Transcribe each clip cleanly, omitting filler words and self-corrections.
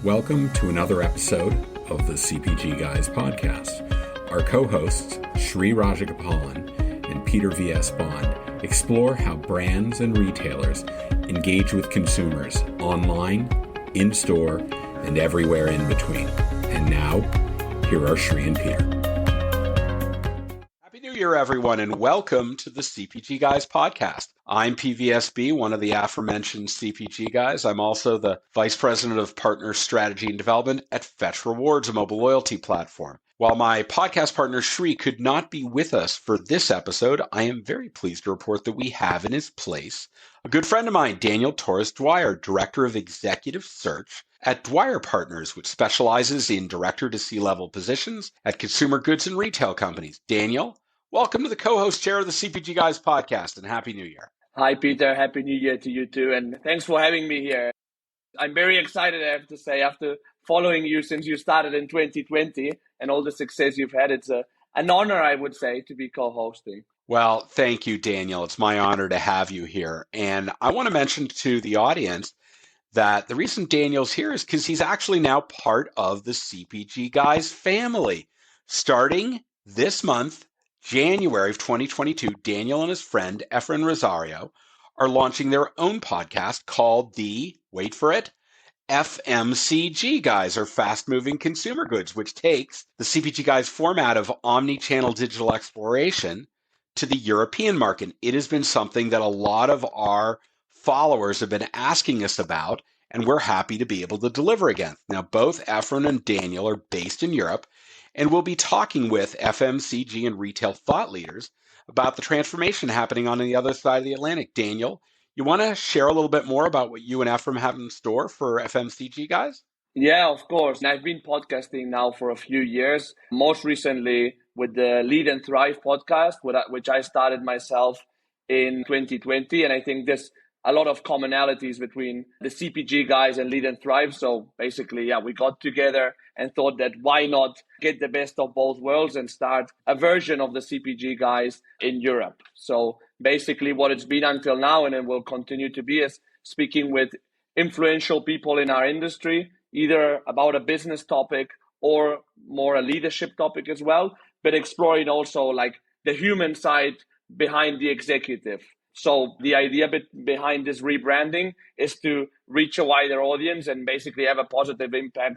Welcome to another episode of the CPG Guys podcast. Our co-hosts, Sri Rajagopalan and Peter V.S. Bond, explore how brands and retailers engage with consumers online, in-store, and everywhere in between. And now, here are Sri and Peter. Happy New Year, everyone, and welcome to the CPG Guys podcast. I'm PVSB, one of the aforementioned CPG guys. I'm also the Vice President of Partner Strategy and Development at Fetch Rewards, a mobile loyalty platform. While my podcast partner Sri could not be with us for this episode, I am very pleased to report that we have in his place a good friend of mine, Daniel Torres-Dwyer, Director of Executive Search at Dwyer Partners, which specializes in director to C-level positions at consumer goods and retail companies. Daniel, welcome to the co-host chair of the CPG Guys podcast, and Happy New Year. Hi, Peter. Happy New Year to you too. And thanks for having me here. I'm very excited, I have to say, after following you since you started in 2020 and all the success you've had. It's an honor, I would say, to be co-hosting. Well, thank you, Daniel. It's my honor to have you here. And I want to mention to the audience that the reason Daniel's here is because he's actually now part of the CPG Guys family. Starting this month, January of 2022, Daniel and his friend, Efren Rosario, are launching their own podcast called the, wait for it, FMCG Guys, or Fast Moving Consumer Goods, which takes the CPG Guys format of Omni Channel digital exploration to the European market. It has been something that a lot of our followers have been asking us about, and we're happy to be able to deliver again. Now, both Efren and Daniel are based in Europe, and we'll be talking with FMCG and retail thought leaders about the transformation happening on the other side of the Atlantic. Daniel, you want to share a little bit more about what you and Efren have in store for FMCG Guys? Yeah, of course. And I've been podcasting now for a few years, most recently with the Lead and Thrive podcast, which I started myself in 2020. And I think there's a lot of commonalities between the CPG Guys and Lead and Thrive. So basically, we got together and thought that why not get the best of both worlds and start a version of the CPG Guys in Europe. So basically what it's been until now, and it will continue to be, is speaking with influential people in our industry, either about a business topic or more a leadership topic as well, but exploring also like the human side behind the executive. So the idea behind this rebranding is to reach a wider audience and basically have a positive impact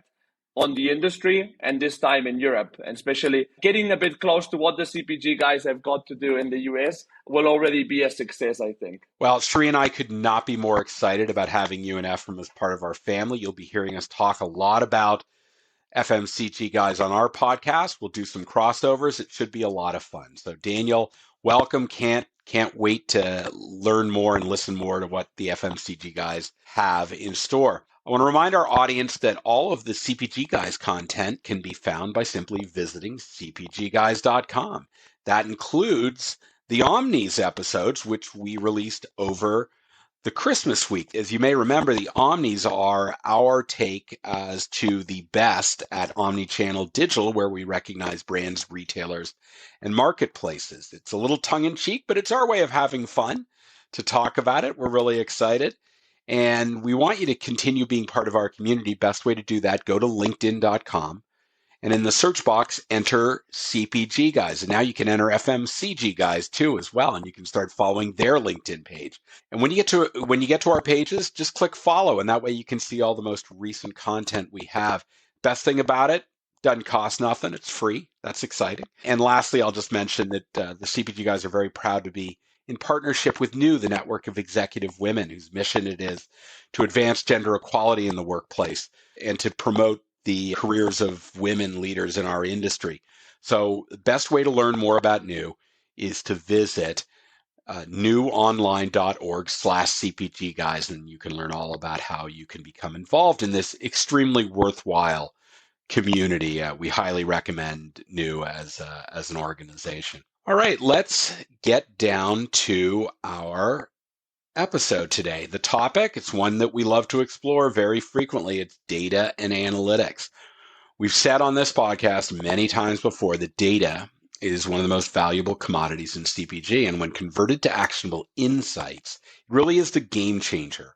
on the industry, and this time in Europe, and especially getting a bit close to what the CPG Guys have got to do in the US will already be a success, I think. Well, Sri and I could not be more excited about having you and Efren as part of our family. You'll be hearing us talk a lot about FMCG Guys on our podcast. We'll do some crossovers. It should be a lot of fun. So Daniel, welcome. Can't wait to learn more and listen more to what the FMCG Guys have in store. I want to remind our audience that all of the CPG Guys content can be found by simply visiting cpgguys.com. That includes the Omnis episodes, which we released over the Christmas week. As you may remember, the Omnis are our take as to the best at Omnichannel digital, where we recognize brands, retailers, and marketplaces. It's a little tongue-in-cheek, but it's our way of having fun to talk about it. We're really excited. And we want you to continue being part of our community. Best way to do that, go to linkedin.com. And in the search box, enter CPG Guys. And now you can enter FMCG Guys too as well. And you can start following their LinkedIn page. And when you get to our pages, just click follow. And that way you can see all the most recent content we have. Best thing about it, doesn't cost nothing. It's free. That's exciting. And lastly, I'll just mention that the CPG Guys are very proud to be in partnership with NEW, the network of executive women whose mission it is to advance gender equality in the workplace and to promote the careers of women leaders in our industry. So the best way to learn more about NEW is to visit newonline.org/CPG Guys, and you can learn all about how you can become involved in this extremely worthwhile community. We highly recommend NEW as an organization. All right, let's get down to our episode today. The topic, it's one that we love to explore very frequently. It's data and analytics. We've said on this podcast many times before that data is one of the most valuable commodities in CPG. And when converted to actionable insights, it really is the game changer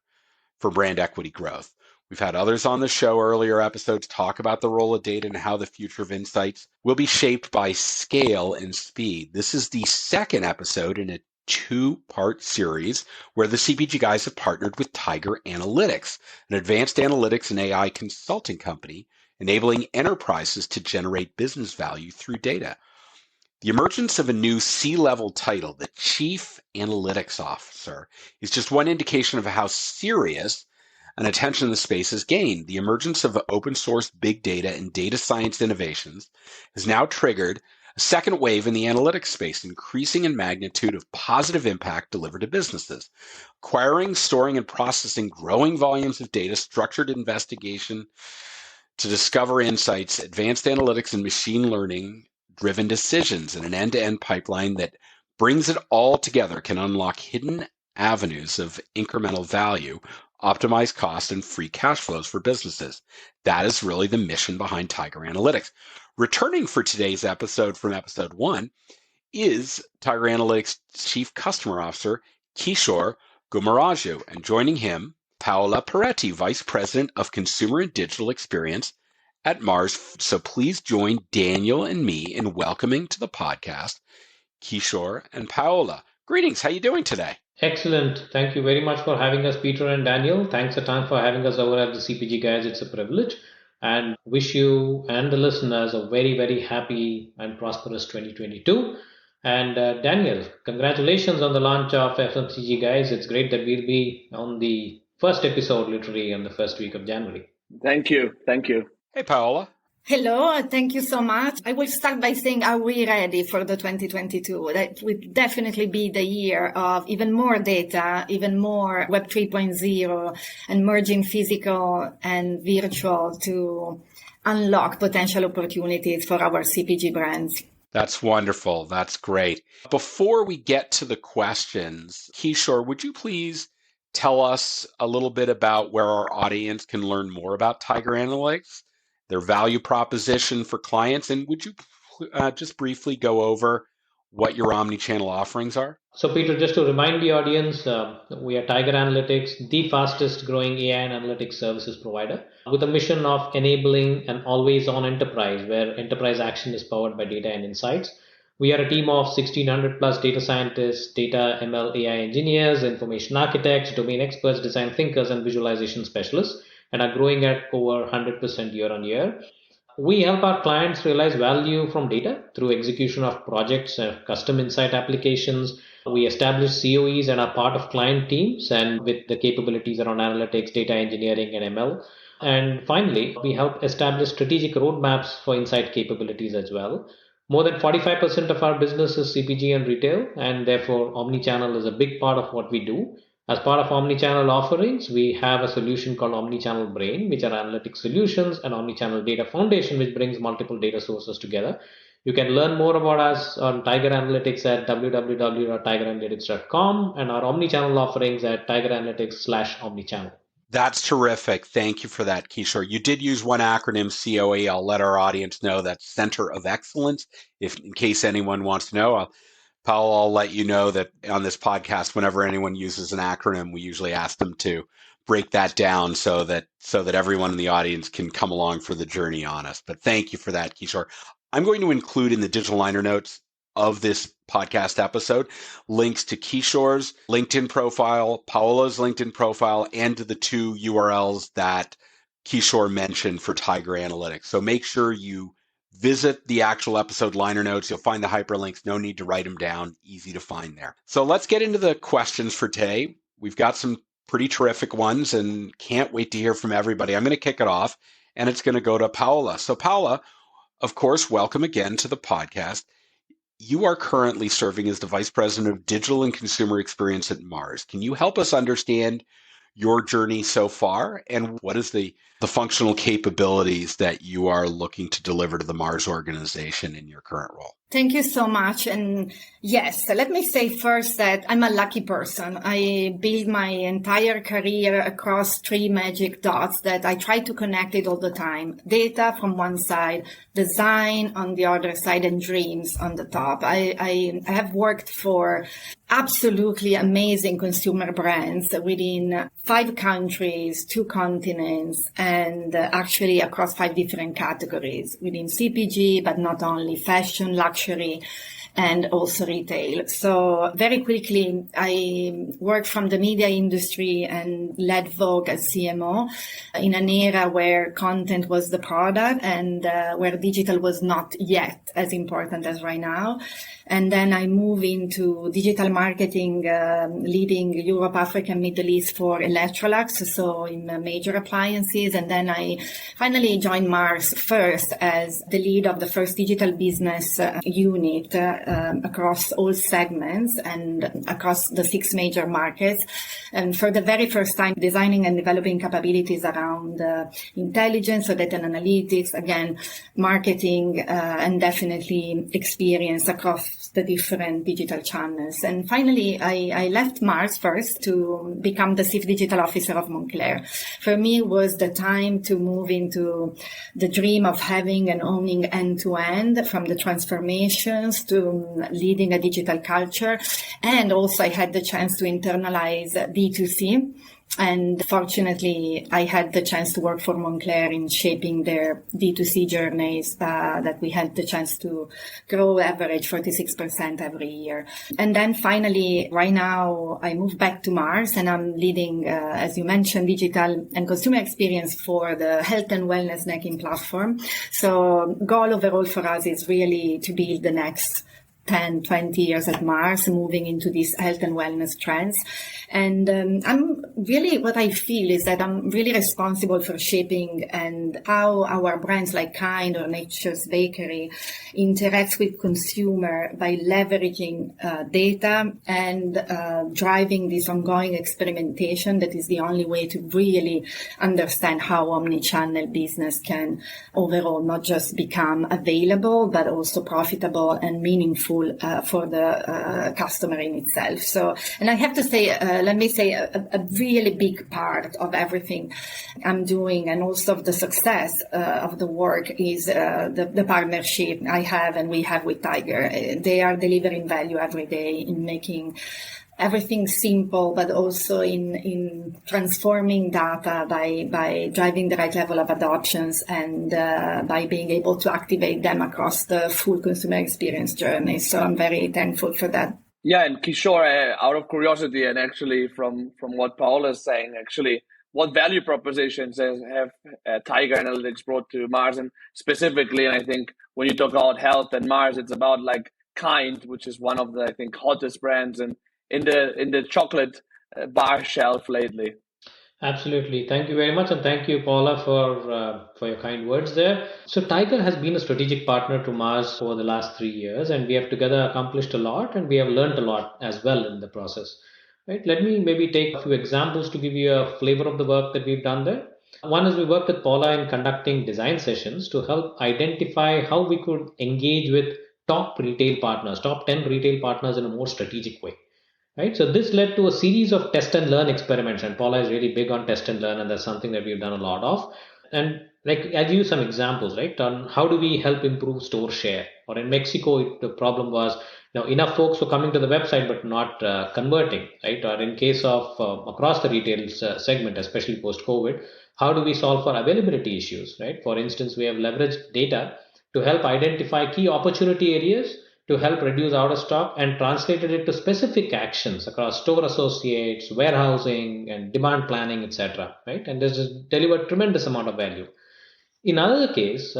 for brand equity growth. We've had others on the show, earlier episodes, talk about the role of data and how the future of insights will be shaped by scale and speed. This is the second episode in a two-part series where the CPG guys have partnered with Tiger Analytics, an advanced analytics and AI consulting company enabling enterprises to generate business value through data. The emergence of a new C-level title, the Chief Analytics Officer, is just one indication of how serious an attention the space has gained. The emergence of open source big data and data science innovations has now triggered a second wave in the analytics space, increasing in magnitude of positive impact delivered to businesses. Acquiring, storing, and processing growing volumes of data, structured investigation to discover insights, advanced analytics, and machine learning driven decisions in an end-to-end pipeline that brings it all together can unlock hidden avenues of incremental value, optimize costs, and free cash flows for businesses. That is really the mission behind Tiger Analytics. Returning for today's episode from episode 1 is Tiger Analytics Chief Customer Officer, Kishor Gummaraju, and joining him, Paola Peretti, Vice President of Consumer and Digital Experience at Mars. So please join Daniel and me in welcoming to the podcast Kishor and Paola. Greetings. How are you doing today? Excellent. Thank you very much for having us, Peter and Daniel. Thanks a ton for having us over at the CPG Guys. It's a privilege, and wish you and the listeners a very, very happy and prosperous 2022. And Daniel, congratulations on the launch of FMCG Guys. It's great that we'll be on the first episode literally on the first week of January. Thank you. Thank you. Hey, Paola. Hello, thank you so much. I will start by saying, are we ready for the 2022? That will definitely be the year of even more data, even more Web 3.0, and merging physical and virtual to unlock potential opportunities for our CPG brands. That's wonderful. That's great. Before we get to the questions, Kishor, would you please tell us a little bit about where our audience can learn more about Tiger Analytics, their value proposition for clients, and would you just briefly go over what your omni-channel offerings are? So, Peter, just to remind the audience, we are Tiger Analytics, the fastest growing AI and analytics services provider, with a mission of enabling an always-on enterprise where enterprise action is powered by data and insights. We are a team of 1,600 plus data scientists, data, ML, AI engineers, information architects, domain experts, design thinkers, and visualization specialists, and are growing at over 100% year on year. We help our clients realize value from data through execution of projects, custom insight applications. We establish COEs and are part of client teams and with the capabilities around analytics, data engineering, and ML. And finally, we help establish strategic roadmaps for insight capabilities as well. More than 45% of our business is CPG and retail, and therefore Omnichannel is a big part of what we do. As part of Omnichannel offerings, we have a solution called Omnichannel Brain, which are analytic solutions, and Omnichannel Data Foundation, which brings multiple data sources together. You can learn more about us on Tiger Analytics at www.tigeranalytics.com and our Omnichannel offerings at tigeranalytics/Omnichannel. That's terrific. Thank you for that, Kishor. You did use one acronym, COE. I'll let our audience know that's Center of Excellence. If in case anyone wants to know, Paola, I'll let you know that on this podcast, whenever anyone uses an acronym, we usually ask them to break that down so that everyone in the audience can come along for the journey on us. But thank you for that, Kishor. I'm going to include in the digital liner notes of this podcast episode links to Kishor's LinkedIn profile, Paola's LinkedIn profile, and to the two URLs that Kishor mentioned for Tiger Analytics. So make sure you visit the actual episode liner notes. You'll find the hyperlinks. No need to write them down. Easy to find there. So let's get into the questions for today. We've got some pretty terrific ones and can't wait to hear from everybody. I'm going to kick it off, and it's going to go to Paola. So Paola, of course, welcome again to the podcast. You are currently serving as the Vice President of Digital and Consumer Experience at Mars. Can you help us understand your journey so far, and what is the functional capabilities that you are looking to deliver to the Mars organization in your current role? Thank you so much. And yes, let me say first that I'm a lucky person. I built my entire career across three magic dots that I try to connect it all the time. Data from one side, design on the other side, and dreams on the top. I have worked for absolutely amazing consumer brands within 5 countries, 2 continents, and actually across 5 different categories within CPG, but not only fashion, luxury, and also retail. So very quickly, I worked from the media industry and led Vogue as CMO in an era where content was the product and where digital was not yet as important as right now. And then I moved into digital marketing, leading Europe, Africa, and Middle East for Electrolux, so in major appliances. And then I finally joined Mars first as the lead of the first digital business unit across all segments and across the 6 major markets. And for the very first time, designing and developing capabilities around intelligence, so data and analytics, again, marketing, and definitely experience across the different digital channels. And finally, I left Mars first to become the Chief Digital Officer of Moncler. For me, it was the time to move into the dream of having and owning end-to-end, from the transformations to leading a digital culture. And also I had the chance to internalize D2C. And fortunately, I had the chance to work for Moncler in shaping their D2C journeys that we had the chance to grow average 46% every year. And then finally, right now, I moved back to Mars and I'm leading, as you mentioned, digital and consumer experience for the health and wellness snacking platform. So goal overall for us is really to build the next 10, 20 years at Mars, moving into these health and wellness trends. And I'm really, what I feel is that I'm really responsible for shaping and how our brands like Kind or Nature's Bakery interacts with consumer by leveraging data and driving this ongoing experimentation that is the only way to really understand how omnichannel business can overall not just become available, but also profitable and meaningful for the customer in itself. So, and I have to say, let me say a really big part of everything I'm doing and also of the success of the work is the partnership I have and we have with Tiger. They are delivering value every day in making everything simple, but also in transforming data by driving the right level of adoptions and by being able to activate them across the full consumer experience journey. So I'm very thankful for that. Yeah, and Kishor, out of curiosity, and actually from what Paola is saying, actually, what value propositions have Tiger Analytics brought to Mars? And specifically, and I think when you talk about health and Mars, it's about like Kind, which is one of the, I think, hottest brands and in the chocolate bar shelf lately. Absolutely. Thank you very much. And thank you, Paula, for your kind words there. So Tiger has been a strategic partner to Mars over the last 3 years, and we have together accomplished a lot, and we have learned a lot as well in the process. Right? Let me maybe take a few examples to give you a flavor of the work that we've done there. One is we worked with Paula in conducting design sessions to help identify how we could engage with top 10 retail partners in a more strategic way. Right, so this led to a series of test and learn experiments, and Paula is really big on test and learn, and that's something that we've done a lot of. And like I'll give you some examples, right, on how do we help improve store share. Or in Mexico, the problem was enough folks were coming to the website but not converting, right? Or in case of across the retail segment, especially post-COVID, how do we solve for availability issues, right? For instance, we have leveraged data to help identify key opportunity areas to help reduce out of stock and translated it to specific actions across store associates, warehousing, and demand planning, etc. Right, and this has delivered tremendous amount of value. In another case,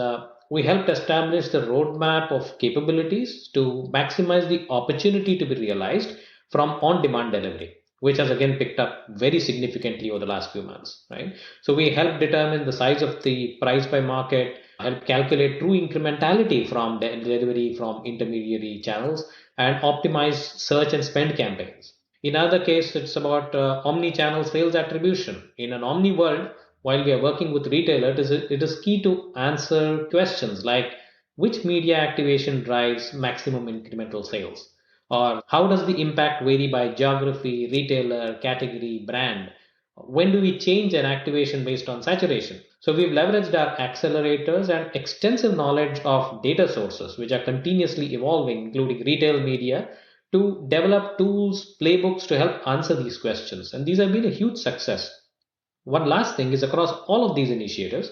we helped establish the roadmap of capabilities to maximize the opportunity to be realized from on-demand delivery, which has again picked up very significantly over the last few months. Right, so we helped determine the size of the price by market, help calculate true incrementality from delivery from intermediary channels, and optimize search and spend campaigns. In other case, it's about omni-channel sales attribution. In an omni world, while we are working with retailers, it is key to answer questions like, which media activation drives maximum incremental sales? Or how does the impact vary by geography, retailer, category, brand? When do we change an activation based on saturation? So we've leveraged our accelerators and extensive knowledge of data sources, which are continuously evolving, including retail media, to develop tools, playbooks to help answer these questions. And these have been a huge success. One last thing is across all of these initiatives,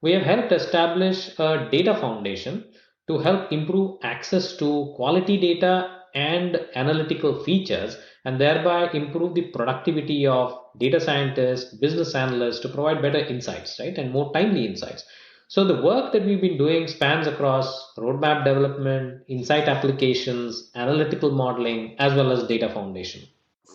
we have helped establish a data foundation to help improve access to quality data and analytical features and thereby improve the productivity of data scientists, business analysts to provide better insights, right? And more timely insights. So the work that we've been doing spans across roadmap development, insight applications, analytical modeling, as well as data foundation.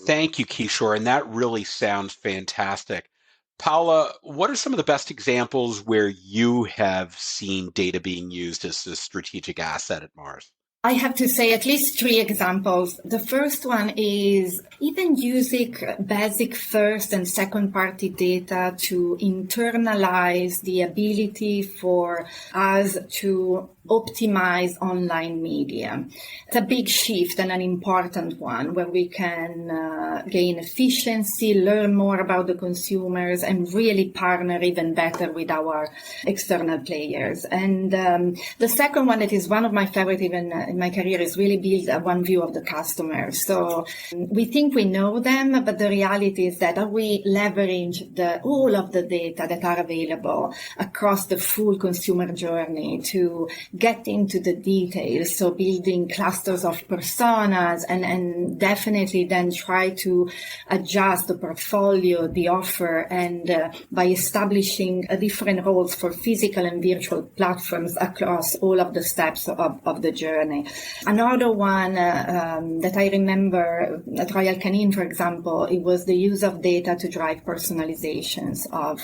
Thank you, Kishor, and that really sounds fantastic. Paola, what are some of the best examples where you have seen data being used as a strategic asset at Mars? I have to say at least 3 examples. The first one is even using basic first and second party data to internalize the ability for us to optimize online media. It's a big shift and an important one where we can gain efficiency, learn more about the consumers, and really partner even better with our external players. And the second one that is one of my favorite even in my career is really build one view of the customer. So we think we know them, but the reality is that we leverage all of the data that are available across the full consumer journey to get into the details. So building clusters of personas and definitely then try to adjust the portfolio, the offer, and by establishing different roles for physical and virtual platforms across all of the steps of the journey. Another one that I remember at Royal Canin, for example, it was the use of data to drive personalizations of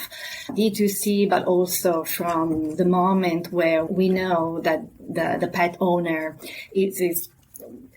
D2C, but also from the moment where we know that the pet owner is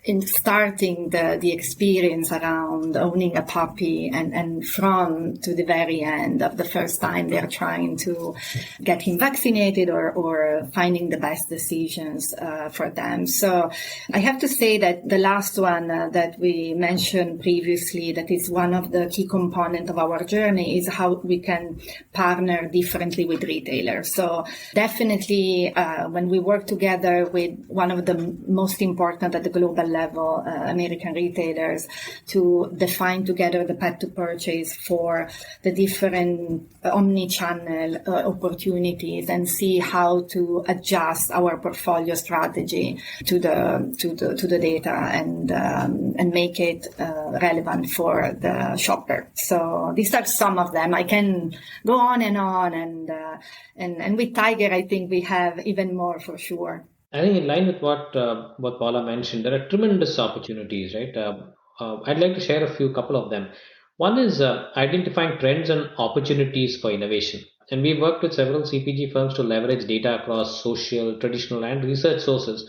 in starting the experience around owning a puppy and from to the very end of the first time they're trying to get him vaccinated or finding the best decisions for them. So I have to say that the last one that we mentioned previously, that is one of the key components of our journey, is how we can partner differently with retailers. So definitely when we work together with one of the most important at the global level, American retailers, to define together the path to purchase for the different Omni Channel opportunities and see how to adjust our portfolio strategy to the data and make it relevant for the shopper. So these are some of them. I can go on, and with Tiger, I think we have even more for sure. I think in line with what Paula mentioned, there are tremendous opportunities, right? I'd like to share a couple of them. One is identifying trends and opportunities for innovation. And we've worked with several CPG firms to leverage data across social, traditional, and research sources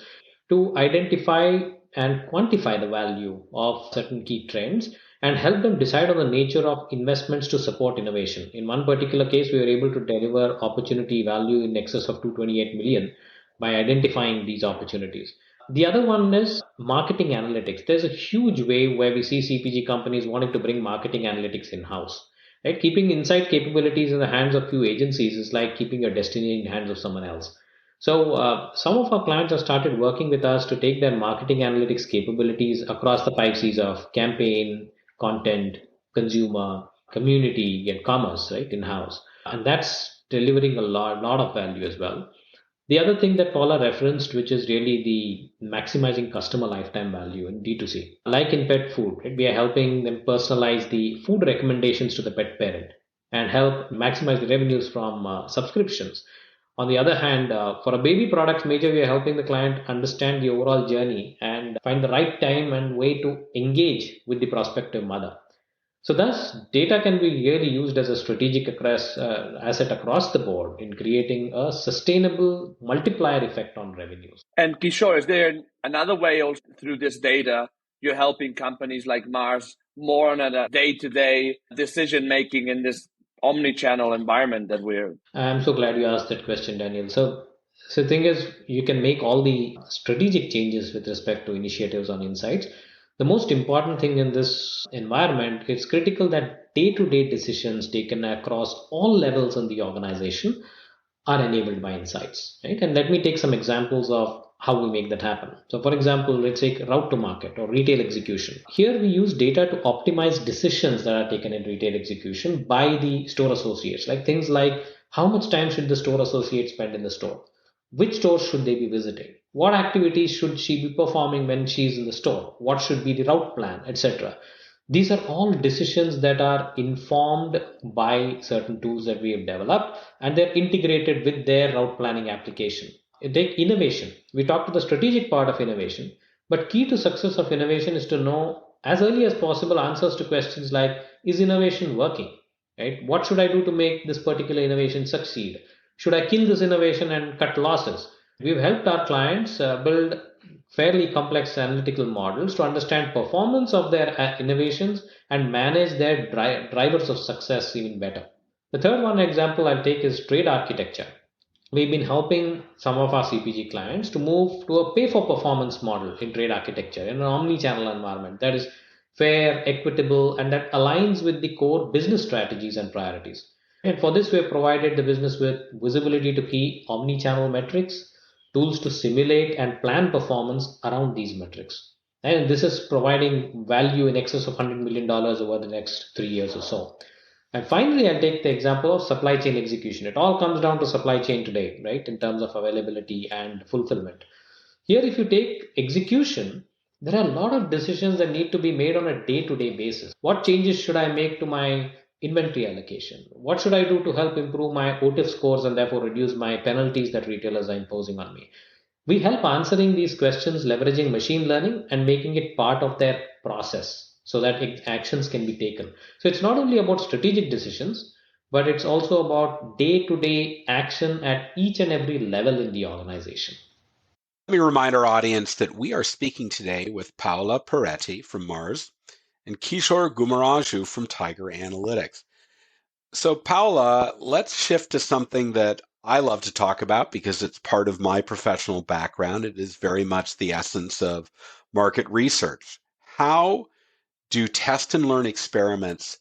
to identify and quantify the value of certain key trends and help them decide on the nature of investments to support innovation. In one particular case, we were able to deliver opportunity value in excess of 228 million by identifying these opportunities. The other one is marketing analytics. There's a huge wave where we see CPG companies wanting to bring marketing analytics in-house. Right? Keeping insight capabilities in the hands of few agencies is like keeping your destiny in the hands of someone else. So some of our clients have started working with us to take their marketing analytics capabilities across the 5 C's of campaign, content, consumer, community, and commerce, right, in-house. And that's delivering a lot of value as well. The other thing that Paula referenced, which is really the maximizing customer lifetime value in D2C. Like in pet food, right, we are helping them personalize the food recommendations to the pet parent and help maximize the revenues from subscriptions. On the other hand, for a baby products major, we are helping the client understand the overall journey and find the right time and way to engage with the prospective mother. So thus, data can be really used as a strategic asset across the board in creating a sustainable multiplier effect on revenues. And Kishor, is there another way also through this data you're helping companies like Mars more on a day-to-day decision-making in this omni-channel environment that we're... I'm so glad you asked that question, Daniel. So So the thing is, you can make all the strategic changes with respect to initiatives on insights. The most important thing in this environment, it's critical that day-to-day decisions taken across all levels in the organization are enabled by insights, right? And let me take some examples of how we make that happen. So for example, let's take route to market or retail execution. Here we use data to optimize decisions that are taken in retail execution by the store associates, like things like how much time should the store associate spend in the store? Which stores should they be visiting? What activities should she be performing when she's in the store? What should be the route plan, etc.? These are all decisions that are informed by certain tools that we have developed, and they're integrated with their route planning application. Take innovation. We talked to the strategic part of innovation, but key to success of innovation is to know as early as possible answers to questions like, is innovation working? Right? What should I do to make this particular innovation succeed? Should I kill this innovation and cut losses? We've helped our clients build fairly complex analytical models to understand performance of their innovations and manage their drivers of success even better. The third one example I'll take is trade architecture. We've been helping some of our CPG clients to move to a pay-for-performance model in trade architecture in an omni-channel environment that is fair, equitable, and that aligns with the core business strategies and priorities. And for this, we have provided the business with visibility to key omni-channel metrics, tools to simulate and plan performance around these metrics. And this is providing value in excess of $100 million over the next 3 years or so. And finally, I'll take the example of supply chain execution. It all comes down to supply chain today, right, in terms of availability and fulfillment. Here, if you take execution, there are a lot of decisions that need to be made on a day-to-day basis. What changes should I make to my inventory allocation? What should I do to help improve my OTIF scores and therefore reduce my penalties that retailers are imposing on me? We help answering these questions leveraging machine learning and making it part of their process so that actions can be taken. So it's not only about strategic decisions, but it's also about day-to-day action at each and every level in the organization. Let me remind our audience that we are speaking today with Paola Peretti from Mars and Kishor Gummaraju from Tiger Analytics. So Paola, let's shift to something that I love to talk about because it's part of my professional background. It is very much the essence of market research. How do test and learn experiments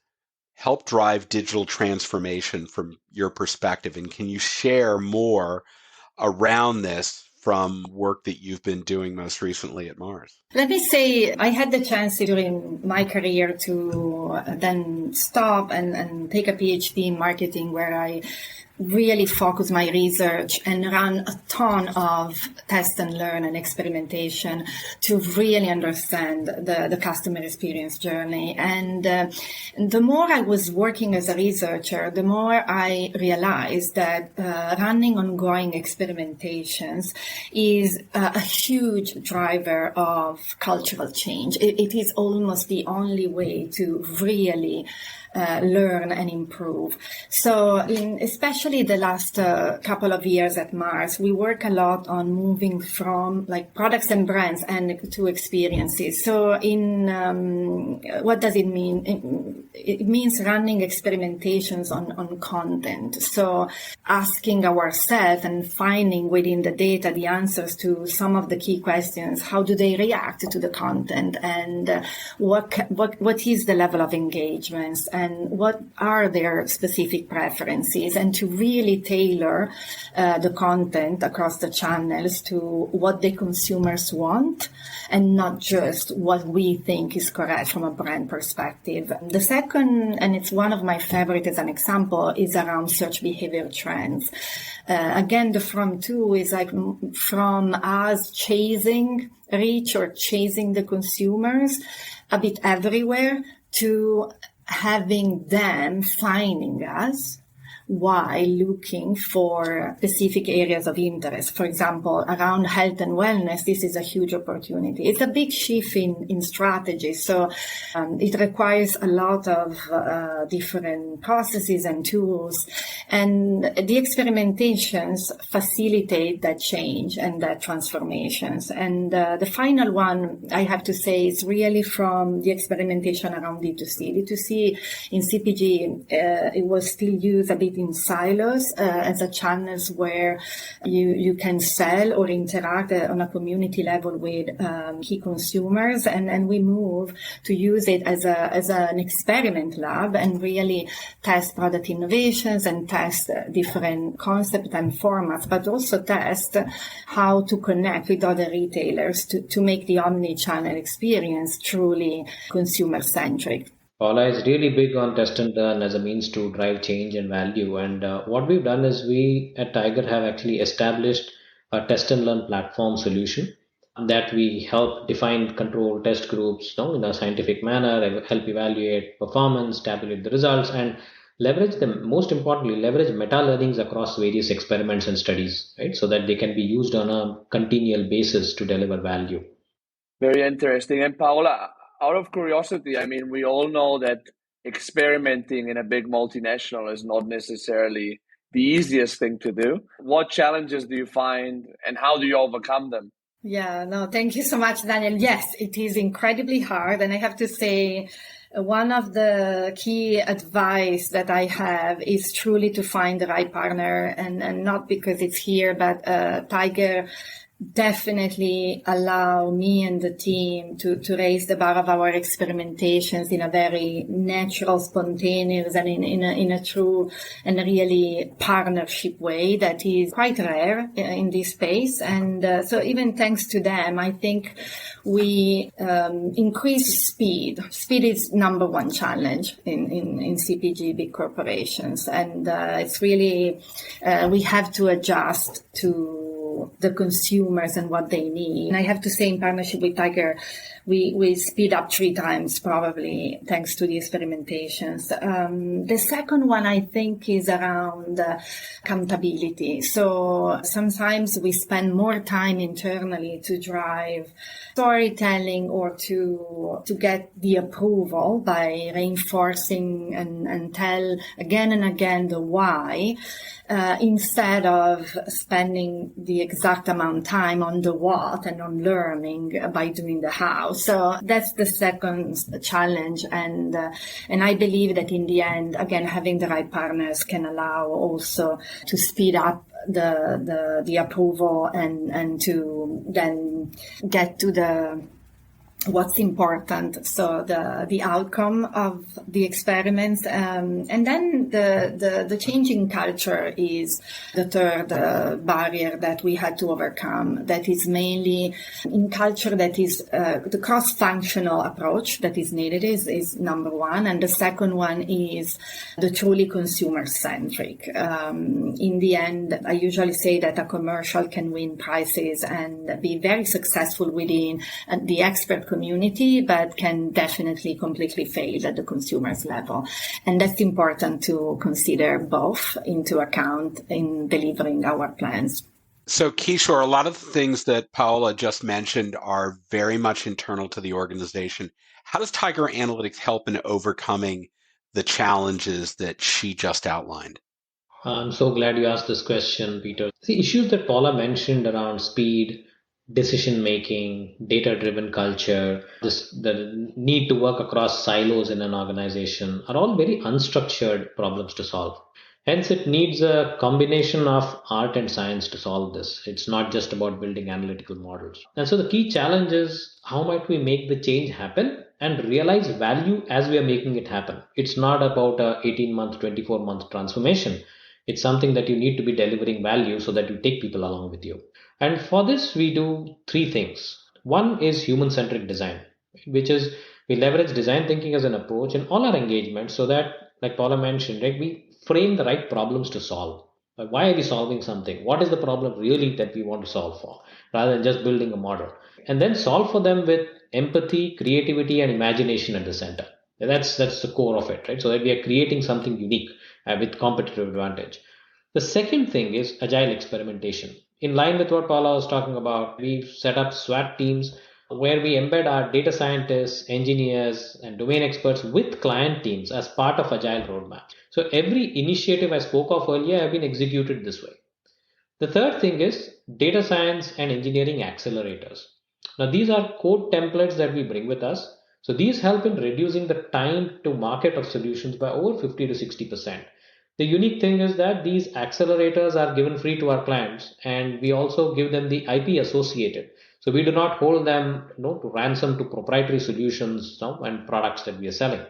help drive digital transformation from your perspective? And can you share more around this from work that you've been doing most recently at Mars? Let me say, I had the chance during my career to then stop and take a PhD in marketing, where I really focus my research and run a ton of test and learn and experimentation to really understand the customer experience journey. And the more I was working as a researcher, the more I realized that running ongoing experimentations is a huge driver of cultural change. It is almost the only way to really learn and improve. So especially the last couple of years at Mars, we work a lot on moving from like products and brands and to experiences. So what does it mean? It means running experimentations on content. So asking ourselves and finding within the data the answers to some of the key questions. How do they react to the content? And what is the level of engagement? And what are their specific preferences, and to really tailor the content across the channels to what the consumers want and not just what we think is correct from a brand perspective. The second, and it's one of my favorite as an example, is around search behavior trends. Again, the from to is like from us chasing reach or chasing the consumers a bit everywhere to having them finding us while looking for specific areas of interest. For example, around health and wellness, this is a huge opportunity. It's a big shift in strategy. So it requires a lot of different processes and tools. And the experimentations facilitate that change and that transformations. And the final one, I have to say, is really from the experimentation around D2C. D2C in CPG, it was still used a bit it in silos as a channels where you can sell or interact on a community level with key consumers, and we move to use it as an experiment lab and really test product innovations and test different concepts and formats, but also test how to connect with other retailers to make the omni-channel experience truly consumer-centric. Paola is really big on test and learn as a means to drive change and value. And what we've done is we at Tiger have actually established a test and learn platform solution that we help define, control test groups, in a scientific manner, help evaluate performance, tabulate the results, and leverage them. Most importantly, leverage meta learnings across various experiments and studies, right? So that they can be used on a continual basis to deliver value. Very interesting. And Paola, out of curiosity, I mean, we all know that experimenting in a big multinational is not necessarily the easiest thing to do. What challenges do you find and how do you overcome them? Yeah, no, thank you so much, Daniel. Yes, it is incredibly hard. And I have to say, one of the key advice that I have is truly to find the right partner, and not because it's here, but Tiger definitely allow me and the team to raise the bar of our experimentations in a very natural, spontaneous, and in a true and really partnership way that is quite rare in this space. And so even thanks to them, I think we increase speed. Speed is number one challenge in CPG big corporations. And it's really, we have to adjust to the consumers and what they need. And I have to say, in partnership with Tiger, we speed up 3 times probably thanks to the experimentations. The second one I think is around accountability. So sometimes we spend more time internally to drive storytelling or to get the approval by reinforcing and tell again and again the why, instead of spending the exact amount of time on the what and on learning by doing the how. So that's the second challenge. And I believe that in the end, again, having the right partners can allow also to speed up the approval and to then get to what's important, so the outcome of the experiments, and then the changing culture is the third barrier that we had to overcome. That is mainly in culture, that is the cross-functional approach that is needed is number one, and the second one is the truly consumer-centric. In the end, I usually say that a commercial can win prizes and be very successful within the expert community, but can definitely completely fail at the consumer's level. And that's important to consider both into account in delivering our plans. So Kishor, a lot of the things that Paola just mentioned are very much internal to the organization. How does Tiger Analytics help in overcoming the challenges that she just outlined? I'm so glad you asked this question, Peter. The issues that Paula mentioned around speed, decision-making, data-driven culture, the need to work across silos in an organization are all very unstructured problems to solve. Hence, it needs a combination of art and science to solve this. It's not just about building analytical models. And so the key challenge is how might we make the change happen and realize value as we are making it happen. It's not about a 18-month, 24-month transformation. It's something that you need to be delivering value so that you take people along with you. And for this, we do 3 things. One is human-centric design, which is we leverage design thinking as an approach in all our engagements so that, like Paula mentioned, right, we frame the right problems to solve. Why are we solving something? What is the problem really that we want to solve for, rather than just building a model? And then solve for them with empathy, creativity, and imagination at the center. And that's the core of it, right? So that we are creating something unique with competitive advantage. The second thing is agile experimentation. In line with what Paula was talking about, we've set up SWAT teams where we embed our data scientists, engineers, and domain experts with client teams as part of agile roadmap. So every initiative I spoke of earlier have been executed this way. The third thing is data science and engineering accelerators. Now, these are code templates that we bring with us. So these help in reducing the time to market of solutions by over 50 to 60%. The unique thing is that these accelerators are given free to our clients, and we also give them the IP associated. So we do not hold them to ransom to proprietary solutions and products that we are selling.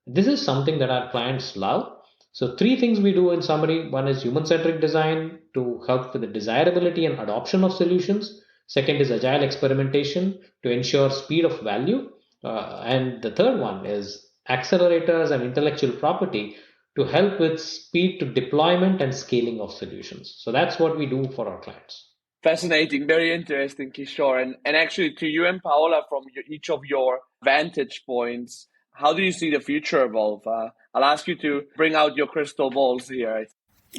This is something that our clients love. So three things we do in summary. One is human-centric design to help with the desirability and adoption of solutions. Second is agile experimentation to ensure speed of value. And the third one is accelerators and intellectual property to help with speed to deployment and scaling of solutions. So that's what we do for our clients. Fascinating, very interesting, Kishor. And actually, to you and Paola, from each of your vantage points, how do you see the future evolve? I'll ask you to bring out your crystal balls here.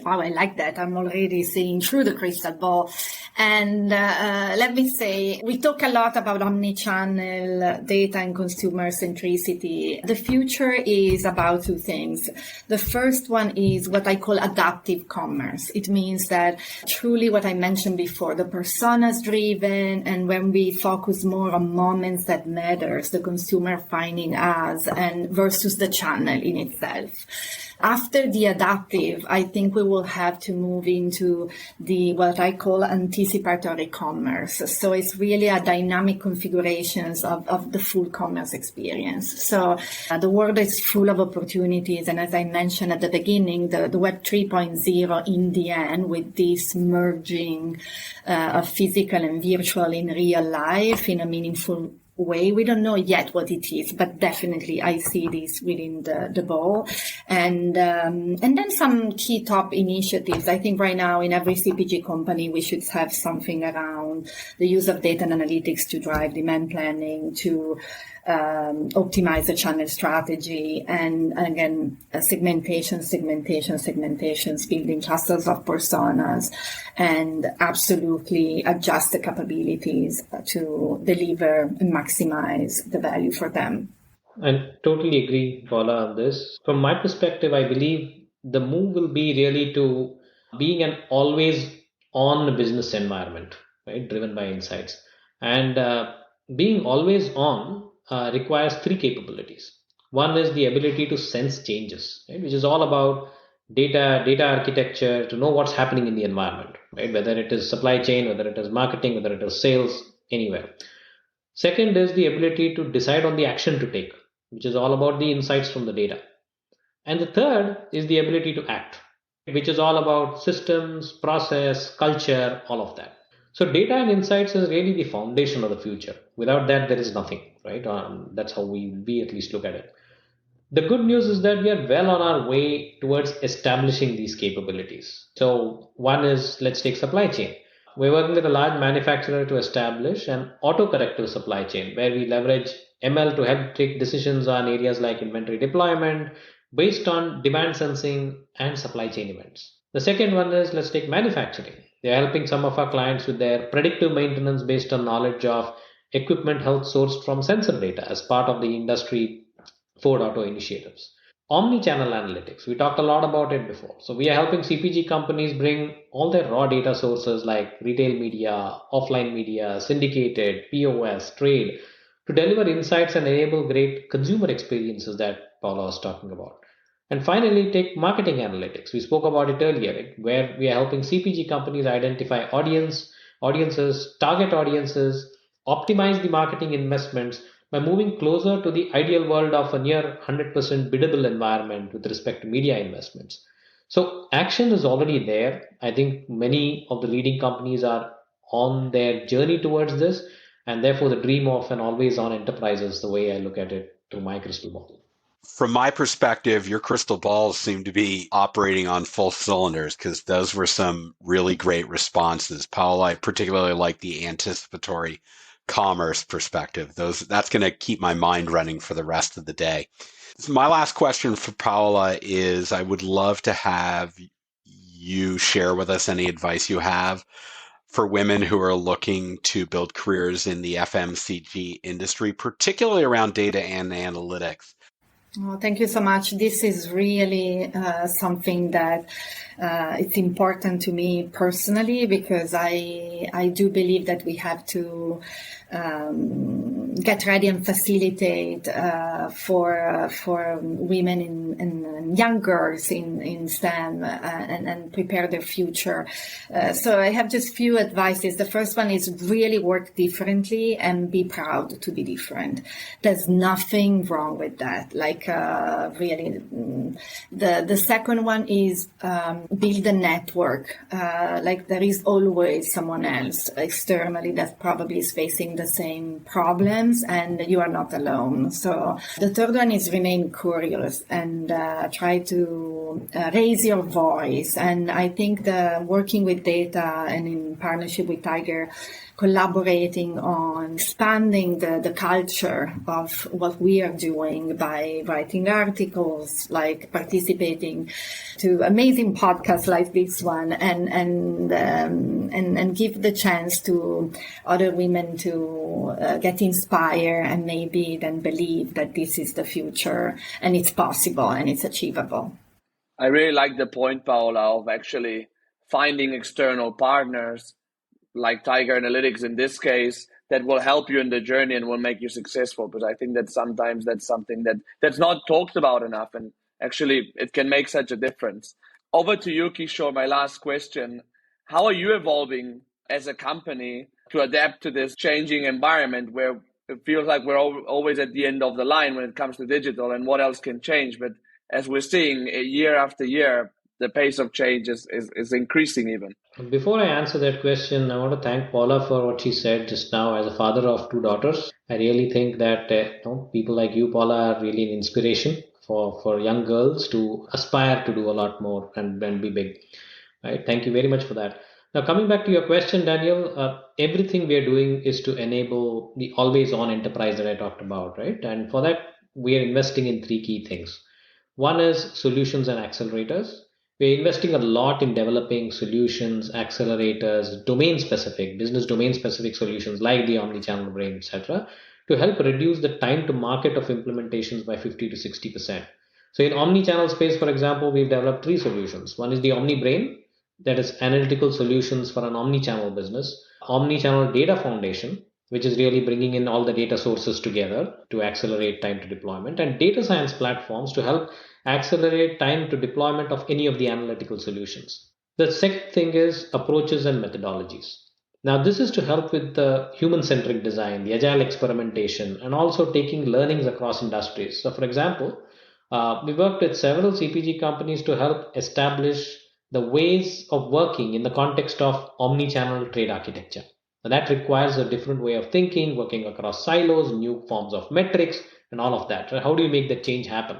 Oh, I like that. I'm already seeing through the crystal ball. And let me say, we talk a lot about omnichannel data and consumer centricity. The future is about two things. The first one is what I call adaptive commerce. It means that truly what I mentioned before, the personas driven, and when we focus more on moments that matters, the consumer finding us and versus the channel in itself. After the adaptive, I think we will have to move into what I call anticipatory commerce. So it's really a dynamic configurations of the full commerce experience. So the world is full of opportunities. And as I mentioned at the beginning, the Web 3.0 in the end, with this merging of physical and virtual in real life in a meaningful way. We don't know yet what it is, but definitely I see this within the ball. And then some key top initiatives. I think right now in every CPG company, we should have something around the use of data and analytics to drive demand planning, to optimize the channel strategy, and again, segmentation, building clusters of personas, and absolutely adjust the capabilities to deliver and maximize the value for them. I totally agree, Paola, on this. From my perspective, I believe the move will be really to being an always on business environment, right, driven by insights. And being always on requires three capabilities. One is the ability to sense changes, right, which is all about data architecture, to know what's happening in the environment, right, whether it is supply chain, whether it is marketing, whether it is sales, anywhere. Second is the ability to decide on the action to take, which is all about the insights from the data. And the third is the ability to act, which is all about systems, process, culture, all of that. So data and insights is really the foundation of the future. Without that, there is nothing, right? That's how we at least look at it. The good news is that we are well on our way towards establishing these capabilities. So one is, let's take supply chain. We're working with a large manufacturer to establish an autocorrective supply chain where we leverage ML to help take decisions on areas like inventory deployment based on demand sensing and supply chain events. The second one is, let's take manufacturing. They're helping some of our clients with their predictive maintenance based on knowledge of equipment health sourced from sensor data as part of the industry 4.0 initiatives. Omni Channel analytics, we talked a lot about it before. So we are helping CPG companies bring all their raw data sources like retail media, offline media, syndicated, POS, trade, to deliver insights and enable great consumer experiences that Paola was talking about. And finally, take marketing analytics. We spoke about it earlier, where we are helping CPG companies identify audiences, target audiences, optimize the marketing investments by moving closer to the ideal world of a near 100% biddable environment with respect to media investments. So action is already there. I think many of the leading companies are on their journey towards this, and therefore the dream of an always-on enterprise is the way I look at it through my crystal ball. From my perspective, your crystal balls seem to be operating on full cylinders, because those were some really great responses. Paola, I particularly like the anticipatory commerce perspective. That's going to keep my mind running for the rest of the day. So my last question for Paola is, I would love to have you share with us any advice you have for women who are looking to build careers in the FMCG industry, particularly around data and analytics. Oh, thank you so much. This is really something that It's important to me personally because I do believe that we have to get ready and facilitate for women and young girls in STEM and prepare their future. So I have just few advices. The first one is really work differently and be proud to be different. There's nothing wrong with that. Like really, the second one is build a network. Like there is always someone else externally that probably is facing the same problems, and you are not alone. So the third one is remain curious and try to raise your voice. And I think the working with data and in partnership with Tiger, collaborating on expanding the culture of what we are doing by writing articles, like participating to amazing podcasts like this one, and give the chance to other women to get inspired and maybe then believe that this is the future and it's possible and it's achievable. I really like the point, Paola, of actually finding external partners like Tiger Analytics in this case, that will help you in the journey and will make you successful. Because I think that sometimes that's something that's not talked about enough, and actually it can make such a difference. Over to you, Kishor, my last question. How are you evolving as a company to adapt to this changing environment where it feels like we're always at the end of the line when it comes to digital and what else can change? But as we're seeing year after year, the pace of change is increasing even. Before I answer that question, I want to thank Paula for what she said just now. As a father of 2 daughters, I really think that people like you, Paula, are really an inspiration for young girls to aspire to do a lot more and be big. Right? Thank you very much for that. Now, coming back to your question, Daniel, everything we are doing is to enable the always-on enterprise that I talked about, right? And for that, we are investing in 3 key things. One is solutions and accelerators. We're investing a lot in developing solutions, accelerators, domain-specific, business domain-specific solutions like the Omnichannel brain, etc., to help reduce the time to market of implementations by 50 to 60%. So in Omnichannel space, for example, we've developed 3 solutions. One is the Omni Brain, that is analytical solutions for an omnichannel business. Omnichannel Data Foundation, which is really bringing in all the data sources together to accelerate time to deployment, and data science platforms to help accelerate time to deployment of any of the analytical solutions. The second thing is approaches and methodologies. Now, this is to help with the human-centric design, the agile experimentation, and also taking learnings across industries. So, for example, we worked with several CPG companies to help establish the ways of working in the context of omni-channel trade architecture. Now, that requires a different way of thinking, working across silos, new forms of metrics, and all of that. How do you make that change happen?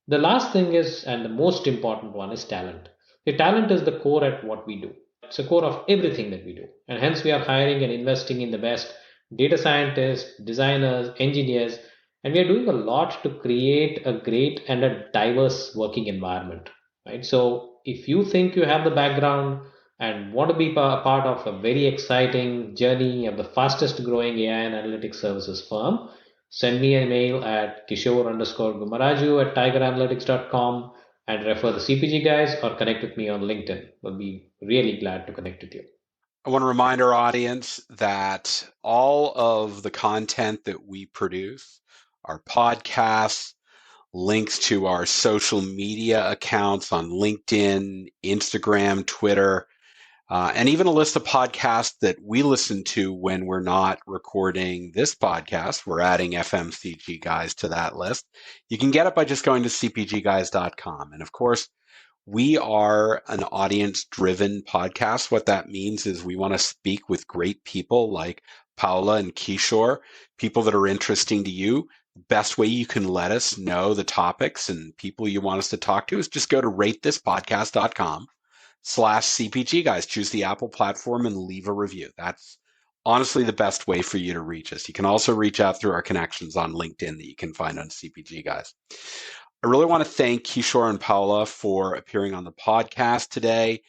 The last thing is, and the most important one, is talent. The talent is the core at what we do. It's the core of everything that we do. And hence we are hiring and investing in the best data scientists, designers, engineers, and we are doing a lot to create a great and a diverse working environment. Right? So if you think you have the background and want to be part of a very exciting journey of the fastest growing AI and analytics services firm, send me an email at kishore_Gummaraju@tigeranalytics.com and refer the CPG guys or connect with me on LinkedIn. We'll be really glad to connect with you. I want to remind our audience that all of the content that we produce, our podcasts, links to our social media accounts on LinkedIn, Instagram, Twitter, and even a list of podcasts that we listen to when we're not recording this podcast. We're adding FMCG Guys to that list. You can get it by just going to cpgguys.com. And of course, we are an audience-driven podcast. What that means is we want to speak with great people like Paola and Kishor, people that are interesting to you. The best way you can let us know the topics and people you want us to talk to is just go to ratethispodcast.com/CPG guys. Choose the Apple platform and leave a review. That's honestly the best way for you to reach us. You can also reach out through our connections on LinkedIn that you can find on CPG Guys. I really want to thank Kishor and Paola for appearing on the podcast today.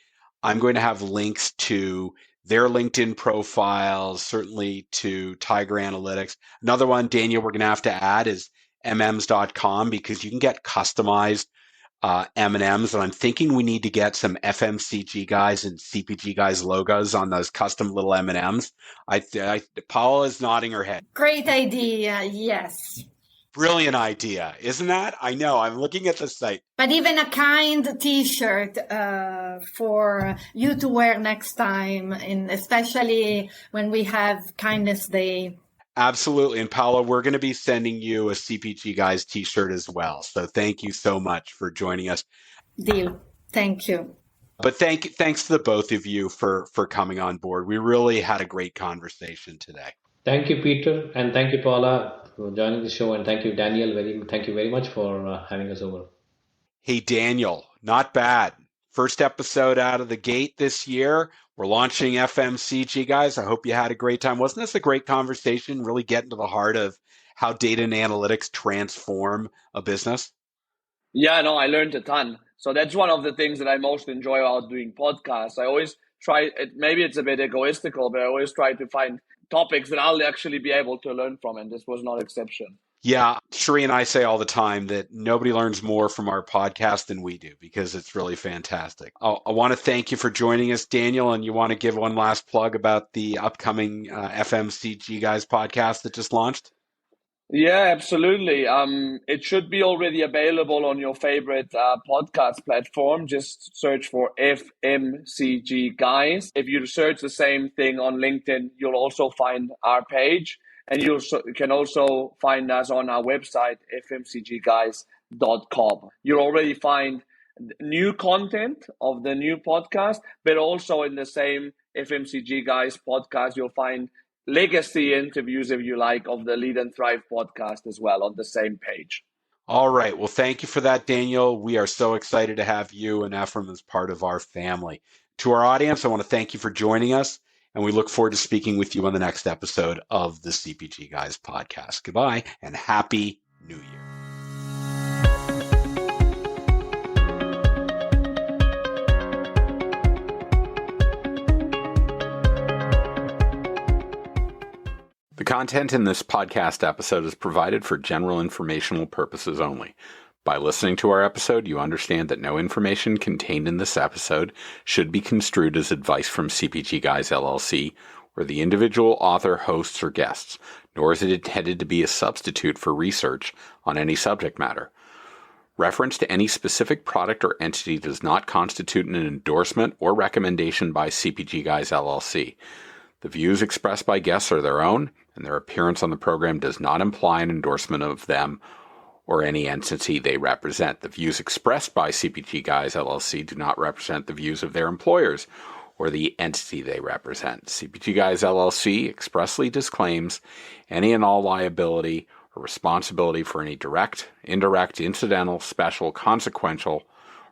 I'm going to have links to their LinkedIn profiles, certainly to Tiger Analytics. Another one, Daniel, we're going to have to add is mms.com, because you can get customized M&Ms, and I'm thinking we need to get some FMCG guys and CPG guys logos on those custom little M&Ms. Paola is nodding her head. Great idea. Yes. Brilliant idea, isn't that? I know. I'm looking at the site. But even a kind T-shirt for you to wear next time, especially when we have Kindness Day. Absolutely. And Paola, we're going to be sending you a CPG Guys T-shirt as well. So thank you so much for joining us. Deal. Thank you. But thanks to the both of you for coming on board. We really had a great conversation today. Thank you, Peter, and thank you, Paola, for joining the show, and thank you, Daniel. Thank you very much for having us over. Hey, Daniel, not bad. First episode out of the gate this year. We're launching FMCG, guys. I hope you had a great time. Wasn't this a great conversation? Really getting to the heart of how data and analytics transform a business? Yeah, no, I learned a ton. So that's one of the things that I most enjoy about doing podcasts. I always try, maybe it's a bit egoistical, but I always try to find topics that I'll actually be able to learn from, and this was no exception. Yeah, Sheree and I say all the time that nobody learns more from our podcast than we do, because it's really fantastic. I want to thank you for joining us, Daniel, and you want to give one last plug about the upcoming FMCG Guys podcast that just launched? Yeah, absolutely. It should be already available on your favorite podcast platform. Just search for FMCG Guys. If you search the same thing on LinkedIn, you'll also find our page. And you can also find us on our website, fmcgguys.com. You'll already find new content of the new podcast, but also in the same FMCG Guys podcast, you'll find legacy interviews, if you like, of the Lead and Thrive podcast as well on the same page. All right. Well, thank you for that, Daniel. We are so excited to have you and Ephraim as part of our family. To our audience, I want to thank you for joining us, and we look forward to speaking with you on the next episode of the CPG Guys podcast. Goodbye and Happy New Year. The content in this podcast episode is provided for general informational purposes only. By listening to our episode, you understand that no information contained in this episode should be construed as advice from CPG Guys LLC or the individual author, hosts, or guests, nor is it intended to be a substitute for research on any subject matter. Reference to any specific product or entity does not constitute an endorsement or recommendation by CPG Guys LLC. The views expressed by guests are their own, and their appearance on the program does not imply an endorsement of them or any entity they represent. The views expressed by CPG Guys LLC do not represent the views of their employers or the entity they represent. CPG Guys LLC expressly disclaims any and all liability or responsibility for any direct, indirect, incidental, special, consequential,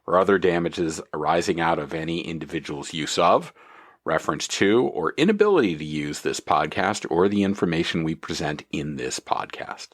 or other damages arising out of any individual's use of, reference to, or inability to use this podcast or the information we present in this podcast.